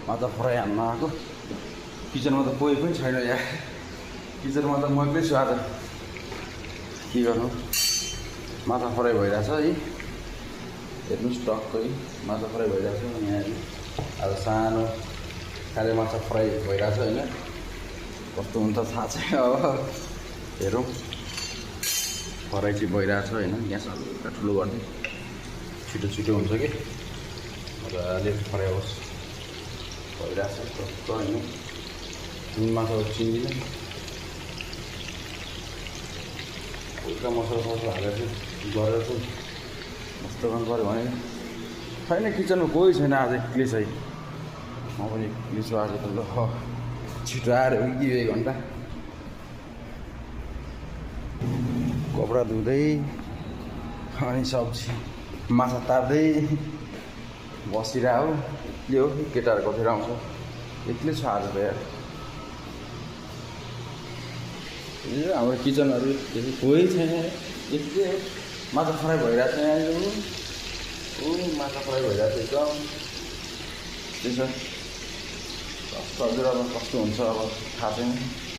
माछा फ्राई हान्न आएको किचनमा त कोही पनि छैन यहाँ किचनमा त म एक्लै छु आज के गर्नु माछा फ्राई भइरहेछ है हेर्नुहोस् टक्कै माछा फ्राई भइरहेछ यहाँ आज सानो खाले माछा फ्राई भइरहेछ होइन कस्तो हुन्छ थाहा छैन अब हेरौँ फ्राई चाहिँ भइरहेछ होइन ग्यास हल्का ठुलो गर्ने छिटो छिटो हुन्छ कि मजाले फ्राई होस् भइरहेछ टक्क होइन नुन माछा चिन्दिनँ हल्का मसला हालेर चाहिँ गरेर चाहिँ मस्तो गर्नु पऱ्यो भने छैन किचनमा कोही छैन आज एक्लै छ म पनि एक्लै छु आज त ल छिटो आएर कि 1 घन्टा कपडा धुँदै अनि सब्जी माछा तार्दै बसिरहेको के हो केटाहरू कतिखेर आउँछ एक्लै छ आज त यार हाम्रो किचनहरू कोही छैन एक्लै माछा फ्राई भइरहेको छ यहाँ ऊ माछा फ्राई भइरहेको छ एकदम त्यसो हजुर अब कस्तो हुन्छ अब थाहा छैन